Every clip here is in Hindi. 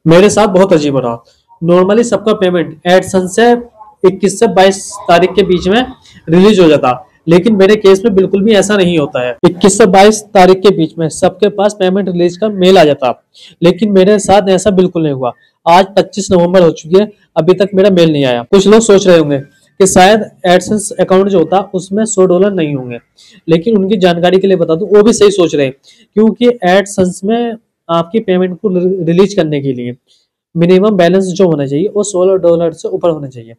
मेरे साथ बहुत अजीब हो रहा। नॉर्मली सबका पेमेंट एडसन से 21 से 22 तारीख के बीच में रिलीज हो जाता, लेकिन मेरे केस में बिल्कुल भी ऐसा नहीं होता है। 21 से 22 तारीख के बीच में सबके पास पेमेंट रिलीज का मेल आ जाता, लेकिन मेरे साथ ऐसा बिल्कुल नहीं हुआ। आज 25 नवंबर हो चुकी है, अभी तक मेरा मेल नहीं आया। कुछ लोग सोच रहे होंगे कि शायद एडसेंस अकाउंट जो होता उसमें $100 नहीं होंगे, लेकिन उनकी जानकारी के लिए बता दूं, वो भी सही सोच रहे हैं, क्योंकि एडसेंस में आपकी पेमेंट को रिलीज करने के लिए मिनिमम बैलेंस जो होना चाहिए वो $16 से ऊपर होना चाहिए।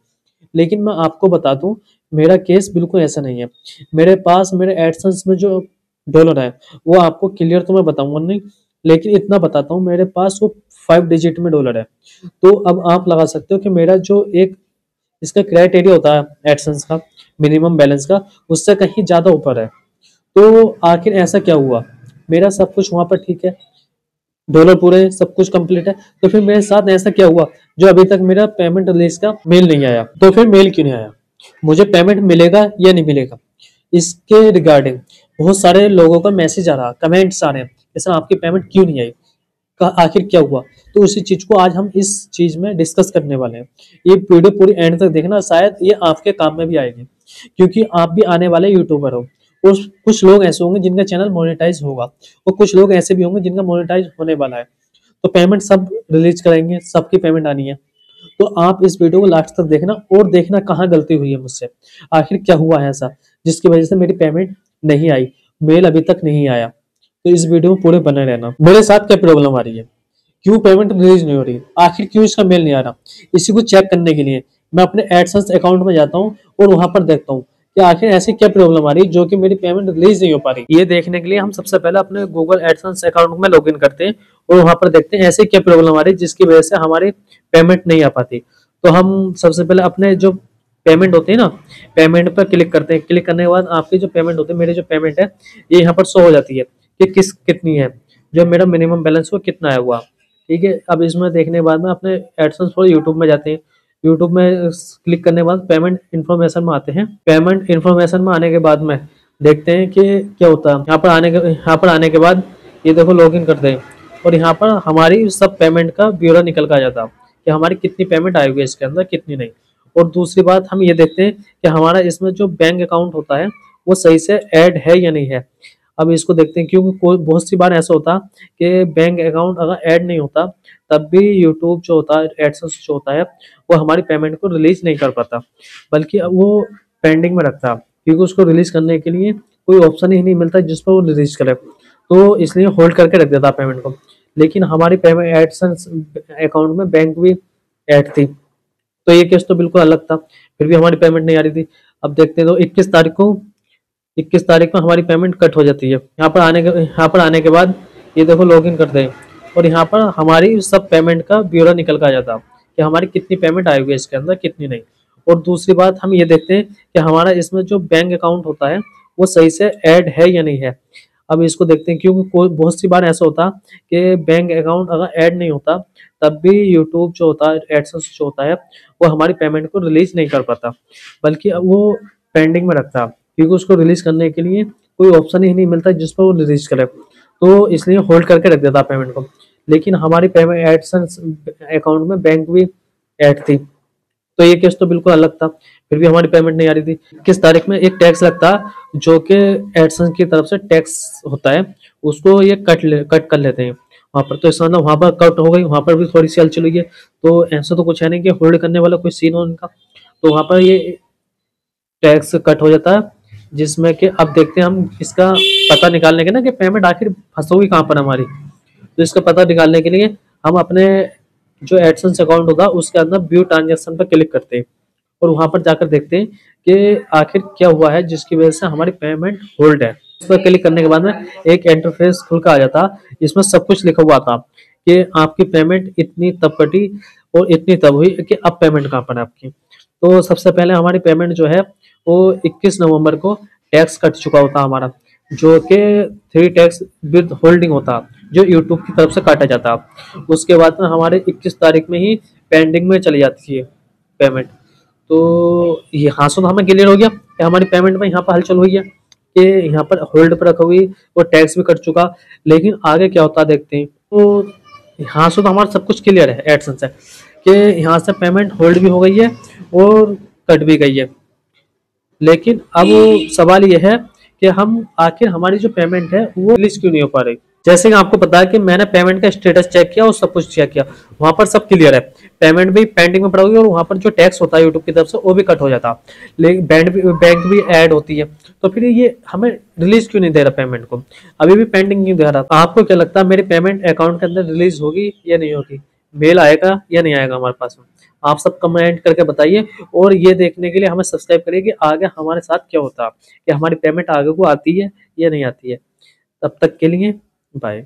लेकिन मैं आपको बता दूं, मेरा केस बिल्कुल ऐसा नहीं है। मेरे पास मेरे एडसेंस में जो डॉलर है वो आपको क्लियर तो मैं बताऊंगा नहीं, लेकिन इतना बताता हूँ, मेरे पास वो 5 डिजिट में डॉलर है। तो अब आप लगा सकते हो कि मेरा जो एक इसका क्राइटेरिया होता है एडसेंस का, मिनिमम बैलेंस का, उससे कहीं ज्यादा ऊपर है। तो आखिर ऐसा क्या हुआ? मेरा सब कुछ वहां पर ठीक है, डॉलर पूरे हैं, सब कुछ कंप्लीट है, तो फिर मेरे साथ ऐसा क्या हुआ जो अभी तक मेरा पेमेंट रिलीज का मेल नहीं आया? तो फिर मेल क्यों नहीं आया? मुझे पेमेंट मिलेगा या नहीं मिलेगा, इसके रिगार्डिंग बहुत सारे लोगों का मैसेज आ रहा, कमेंट्स आ रहे हैं कि सर आपकी पेमेंट क्यों नहीं आई, आखिर क्या हुआ? तो उसी चीज को आज हम इस चीज में डिस्कस करने वाले हैं। ये वीडियो पूरी एंड तक देखना, शायद ये आपके काम में भी आएगी, क्योंकि आप भी आने वाले यूट्यूबर हो। और कुछ लोग ऐसे होंगे जिनका चैनल मोनेटाइज होगा, और कुछ लोग ऐसे भी होंगे जिनका मोनेटाइज होने वाला है। तो पेमेंट सब रिलीज करेंगे, सबकी पेमेंट आनी है। तो आप इस वीडियो को लास्ट तक देखना और देखना कहाँ गलती हुई है मुझसे, आखिर क्या हुआ है ऐसा जिसकी वजह से मेरी पेमेंट नहीं आई, मेल अभी तक नहीं आया। तो इस वीडियो में पूरे बने रहना। मेरे साथ क्या प्रॉब्लम आ रही है, क्यों पेमेंट रिलीज नहीं हो रही, आखिर क्यों इसका मेल नहीं आ रहा, इसी को चेक करने के लिए मैं अपने एडसेंस अकाउंट में जाता हूँ और वहां पर देखता हूँ कि आखिर ऐसी क्या प्रॉब्लम आ रही है जो कि मेरी पेमेंट रिलीज नहीं हो पा रही। ये देखने के लिए हम सबसे पहले अपने गूगल एडसेंस अकाउंट में लॉगिन करते हैं और वहां पर देखते हैं ऐसी क्या प्रॉब्लम आ रही है जिसकी वजह से हमारी पेमेंट नहीं आ पाती। तो हम सबसे पहले अपने जो पेमेंट होती है ना, पेमेंट पर क्लिक करते हैं। क्लिक करने के बाद आपकी जो पेमेंट होती है, मेरी जो पेमेंट है ये यहाँ पर शो हो जाती है कि कितनी है, जो मेरा मिनिमम बैलेंस वो कितना है हुआ। ठीक है, अब इसमें देखने के बाद में अपने एडसेंस फॉर यूट्यूब में जाते हैं। यूट्यूब में क्लिक करने के बाद पेमेंट इन्फॉर्मेशन में आते हैं। पेमेंट इन्फॉर्मेशन में आने के बाद में देखते हैं कि क्या होता है। यहाँ पर आने के बाद ये देखो लॉगिन करते हैं और यहाँ पर हमारी सब पेमेंट का ब्यौरा निकल कर आ जाता है कि हमारी कितनी पेमेंट आई हुई है इसके अंदर, कितनी नहीं। और दूसरी बात हम ये देखते हैं कि हमारा इसमें जो बैंक अकाउंट होता है वो सही से ऐड है या नहीं है। अब इसको देखते हैं, क्योंकि कोई बहुत सी बार ऐसा होता कि बैंक अकाउंट अगर ऐड नहीं होता तब भी यूट्यूब जो होता है, एडसेंस जो होता है, वो हमारी पेमेंट को रिलीज नहीं कर पाता, बल्कि वो पेंडिंग में रखता, क्योंकि उसको रिलीज करने के लिए कोई ऑप्शन ही नहीं मिलता जिस पर वो रिलीज करे। तो इसलिए होल्ड करके रख देता पेमेंट को। लेकिन हमारी पेमेंट एडसेंस अकाउंट में बैंक भी ऐड थी, तो ये केस तो बिल्कुल अलग था, फिर भी हमारी पेमेंट नहीं आ रही थी। अब देखते हैं, तो 21 तारीख को हमारी पेमेंट कट हो जाती है। यहाँ पर आने के बाद ये देखो लॉगिन करते हैं और यहाँ पर हमारी सब पेमेंट का ब्यौरा निकल कर आ जाता कि हमारी कितनी पेमेंट आई हुई है इसके अंदर, कितनी नहीं। और दूसरी बात हम ये देखते हैं कि हमारा इसमें जो बैंक अकाउंट होता है वो सही से ऐड है या नहीं है। अब इसको देखते हैं, क्योंकि कोई बहुत सी बार ऐसा होता कि बैंक अकाउंट अगर ऐड नहीं होता तब भी यूट्यूब जो होता है, एडसेंस जो होता है, वो हमारी पेमेंट को रिलीज नहीं कर पाता, बल्कि वो पेंडिंग में रखता, क्योंकि उसको रिलीज करने के लिए कोई ऑप्शन ही नहीं मिलता जिस पर वो रिलीज करे। तो इसलिए होल्ड करके रख देता पेमेंट को। लेकिन हमारी पेमेंट एडसेंस अकाउंट में बैंक भी ऐड थी, तो ये केस तो बिल्कुल अलग था, फिर भी हमारी पेमेंट नहीं आ रही थी। किस तारीख में एक टैक्स लगता जो कि एडसेंस की तरफ से टैक्स होता है, उसको ये कट कर लेते हैं वहां पर। तो इस मतलब वहां पर कट हो गई, वहां पर भी थोड़ी सी हलचल हुई है। तो ऐसा तो कुछ है नहीं कि होल्ड करने वाला कोई सीन हो उनका, तो वहां पर ये टैक्स कट हो जाता है। जिसमें कि अब देखते हैं हम इसका पता निकालने के ना कि पेमेंट आखिर फंसोगी कहाँ पर हमारी। तो इसका पता निकालने के लिए हम अपने जो एडसेंस अकाउंट होगा उसके अंदर व्यू ट्रांजेक्शन पर क्लिक करते हैं और वहां पर जाकर देखते हैं कि आखिर क्या हुआ है जिसकी वजह से हमारी पेमेंट होल्ड है। उस पर क्लिक करने के बाद में एक इंटरफेस खुल कर आ जाता, इसमें सब कुछ लिखा हुआ था कि आपकी पेमेंट इतनी तब कटी और इतनी तब हुई कि अब पेमेंट कहाँ पर है आपकी। तो सबसे पहले हमारी पेमेंट जो है वो 21 नवंबर को टैक्स कट चुका होता हमारा, जो कि 3 टैक्स विद होल्डिंग होता, जो यूट्यूब की तरफ से काटा जाता। उसके बाद में हमारे 21 तारीख में ही पेंडिंग में चली जाती है पेमेंट। तो यहाँ से तो हमें क्लियर हो गया कि हमारी पेमेंट में यहाँ पर हलचल हुई है, कि यहाँ पर होल्ड पर रखा हुई और टैक्स भी कट चुका। लेकिन आगे क्या होता देखते हैं। तो यहाँ से तो हमारा सब कुछ क्लियर है एडसन से कि यहाँ से पेमेंट होल्ड भी हो गई है और कट भी गई है। लेकिन अब सवाल ये है कि हम आखिर हमारी जो पेमेंट है वो रिलीज क्यों नहीं हो पा रही। जैसे कि आपको पता है कि मैंने पेमेंट का स्टेटस चेक किया और सब कुछ चेक किया, वहां पर सब क्लियर है, पेमेंट भी पेंडिंग में पड़ा हुई है और वहां पर जो टैक्स होता है यूट्यूब की तरफ से वो भी कट हो जाता, लेकिन बैंक भी ऐड होती है। तो फिर ये हमें रिलीज क्यों नहीं दे रहा पेमेंट को, अभी भी पेंडिंग क्यों दे रहा। आपको क्या लगता है मेरी पेमेंट अकाउंट के अंदर रिलीज होगी या नहीं होगी, मेल आएगा या नहीं आएगा हमारे पास में? आप सब कमेंट करके बताइए और ये देखने के लिए हमें सब्सक्राइब करिए कि आगे हमारे साथ क्या होता है, कि हमारी पेमेंट आगे को आती है या नहीं आती है। तब तक के लिए बाय।